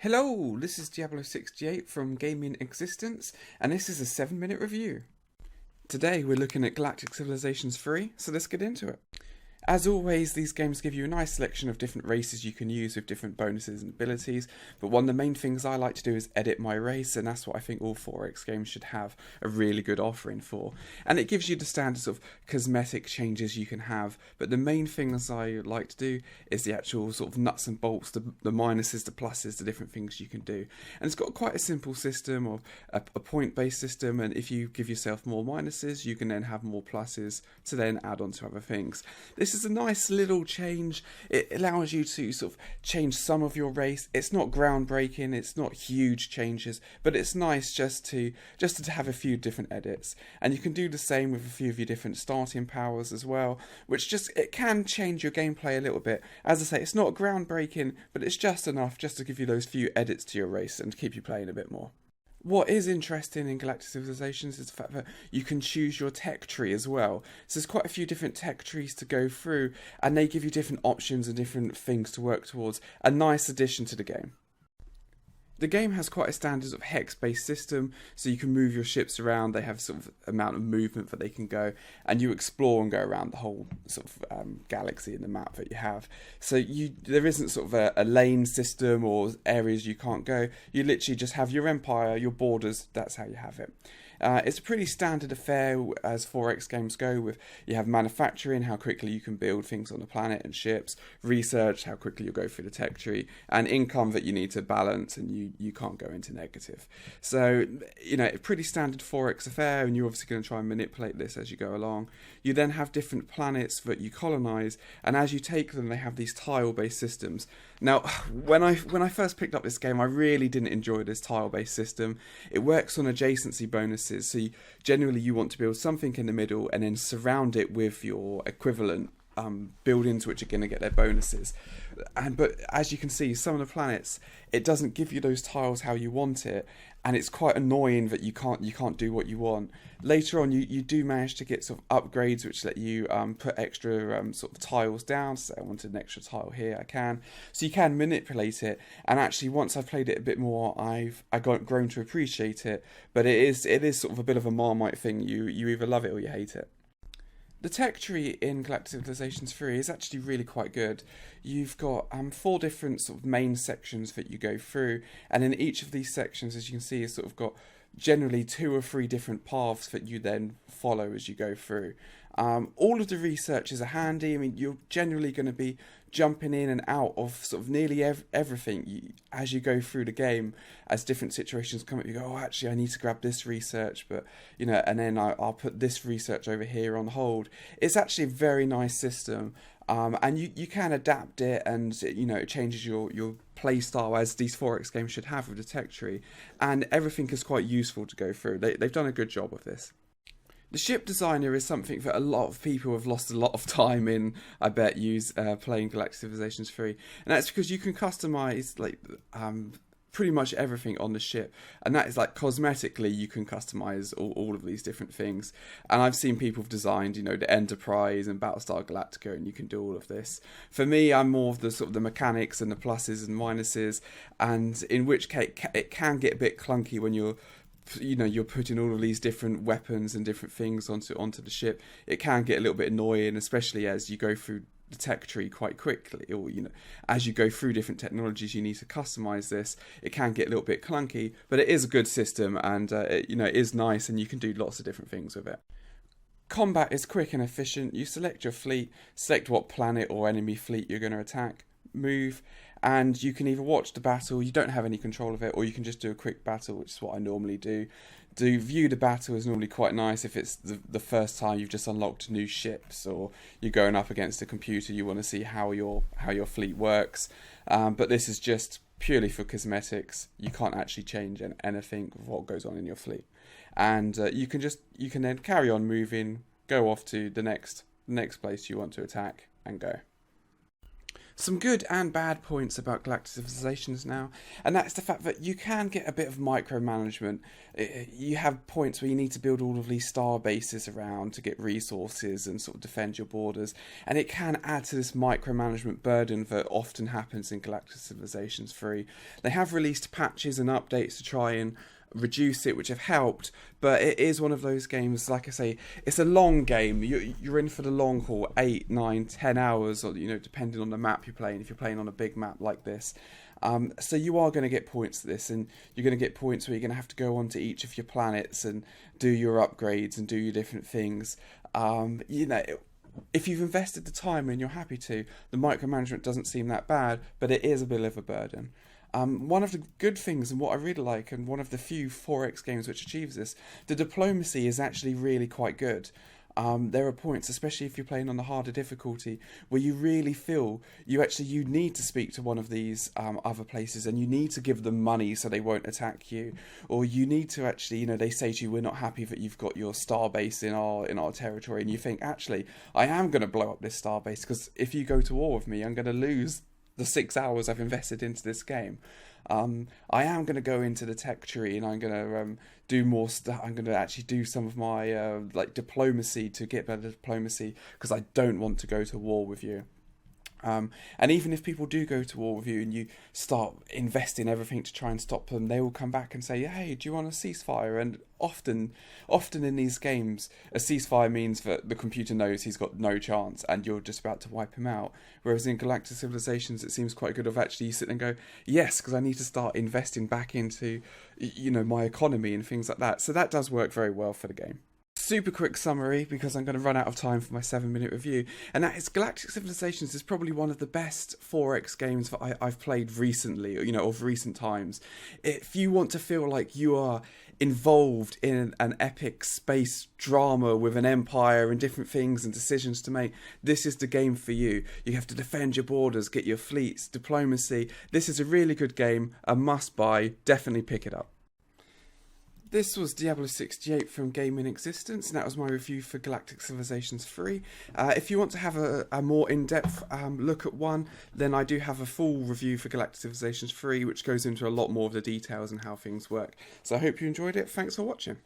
Hello, this is Diablo68 from Gaming Existence, and this is a 7-minute review. Today we're looking at Galactic Civilizations 3, so let's get into it. As always, these games give you a nice selection of different races you can use with different bonuses and abilities, but one of the main things I like to do is edit my race, and that's what I think all 4X games should have a really good offering for. And it gives you the standards of cosmetic changes you can have, but the main things I like to do is the actual sort of nuts and bolts, the minuses, the pluses, the different things you can do. And it's got quite a simple system of a point-based system, and if you give yourself more minuses, you can then have more pluses to then add on to other things. This is a nice little change. It allows you to sort of change some of your race. It's not groundbreaking, it's not huge changes, but it's nice just to have a few different edits. And you can do the same with a few of your different starting powers as well, which it can change your gameplay a little bit. As I say, it's not groundbreaking, but it's just enough just to give you those few edits to your race and keep you playing a bit more. What is interesting in Galactic Civilizations is the fact that you can choose your tech tree as well. So there's quite a few different tech trees to go through, and they give you different options and different things to work towards. A nice addition to the game. The game has quite a standard sort of hex-based system, so you can move your ships around. They have sort of amount of movement that they can go, and you explore and go around the whole sort of galaxy in the map that you have. So there isn't sort of a lane system or areas you can't go. You literally just have your empire, your borders. That's how you have it. It's a pretty standard affair as 4X games go, with you have manufacturing, how quickly you can build things on the planet and ships, research, how quickly you go through the tech tree, and income that you need to balance, and you can't go into negative. So, a pretty standard 4X affair, and you're obviously going to try and manipulate this as you go along. You then have different planets that you colonize, and as you take them, they have these tile-based systems. Now, when I first picked up this game, I really didn't enjoy this tile-based system. It works on adjacency bonuses, so generally you want to build something in the middle and then surround it with your equivalent buildings which are going to get their bonuses. But as you can see, some of the planets, it doesn't give you those tiles how you want it, and it's quite annoying that you can't do what you want. Later on, you do manage to get sort of upgrades which let you put extra sort of tiles down. So I wanted an extra tile here, I can. So you can manipulate it, and actually once I've played it a bit more, I got grown to appreciate it. But it is sort of a bit of a Marmite thing. You either love it or you hate it. The tech tree in Galactic Civilizations 3 is actually really quite good. You've got 4 different sort of main sections that you go through, and in each of these sections, as you can see, it's sort of got generally 2 or 3 different paths that you then follow as you go through. All of the researches are handy. I mean, you're generally going to be jumping in and out of sort of nearly everything as you go through the game. As different situations come up, you go, oh, actually, I need to grab this research, but and then I'll put this research over here on hold. It's actually a very nice system, and you can adapt it, and it changes your play style, as these 4X games should have with the tech tree, and everything is quite useful to go through. They've done a good job of this. The ship designer is something that a lot of people have lost a lot of time in, I bet, playing Galactic Civilizations 3. And that's because you can customize pretty much everything on the ship. And that is cosmetically, you can customize all of these different things. And I've seen people have designed, the Enterprise and Battlestar Galactica, and you can do all of this. For me, I'm more of the sort of the mechanics and the pluses and minuses, and in which case it can get a bit clunky when you're putting all of these different weapons and different things onto the ship. It can get a little bit annoying, especially as you go through the tech tree quite quickly, or as you go through different technologies, you need to customize this. It can get a little bit clunky, but it is a good system, and it is nice, and you can do lots of different things with it. Combat is quick and efficient. You select your fleet, select what planet or enemy fleet you're going to attack, move, and you can either watch the battle, you don't have any control of it, or you can just do a quick battle, which is what I normally do. To view the battle is normally quite nice if it's the first time you've just unlocked new ships, or you're going up against a computer, you want to see how your fleet works. But this is just purely for cosmetics. You can't actually change anything of what goes on in your fleet. And you can then carry on moving, go off to the next place you want to attack, and go. Some good and bad points about Galactic Civilizations now, and that's the fact that you can get a bit of micromanagement. You have points where you need to build all of these star bases around to get resources and sort of defend your borders, and it can add to this micromanagement burden that often happens in Galactic Civilizations 3. They have released patches and updates to try and reduce it, which have helped, but it is one of those games, like I say, it's a long game. You're in for the long haul, 8, 9, 10 hours, or depending on the map you're playing, if you're playing on a big map like this. So you are going to get points to this, and you're going to get points where you're going to have to go onto each of your planets and do your upgrades and do your different things. If you've invested the time and you're happy to, the micromanagement doesn't seem that bad, but it is a bit of a burden. One of the good things, and what I really like, and one of the few 4X games which achieves this, the diplomacy is actually really quite good. There are points, especially if you're playing on the harder difficulty, where you really feel you need to speak to one of these other places, and you need to give them money so they won't attack you, or you need to actually, they say to you, we're not happy that you've got your star base in our territory, and you think, actually, I am going to blow up this star base, because if you go to war with me, I'm going to lose the 6 hours I've invested into this game. I am going to go into the tech tree, and I'm going to do more stuff. I'm going to actually do some of my diplomacy to get better diplomacy, because I don't want to go to war with you. And even if people do go to war with you and you start investing everything to try and stop them, they will come back and say, hey, do you want a ceasefire? And often in these games, a ceasefire means that the computer knows he's got no chance and you're just about to wipe him out. Whereas in Galactic Civilizations, it seems quite good of actually you sit and go, yes, because I need to start investing back into, my economy and things like that. So that does work very well for the game. Super quick summary, because I'm going to run out of time for my 7-minute review, and that is Galactic Civilizations is probably one of the best 4X games that I've played recently, of recent times. If you want to feel like you are involved in an epic space drama with an empire and different things and decisions to make, this is the game for you. You have to defend your borders, get your fleets, diplomacy. This is a really good game, a must buy, definitely pick it up. This was Diablo 68 from Gaming Existence, and that was my review for Galactic Civilizations 3. If you want to have a more in-depth look at one, then I do have a full review for Galactic Civilizations 3, which goes into a lot more of the details and how things work. So I hope you enjoyed it. Thanks for watching.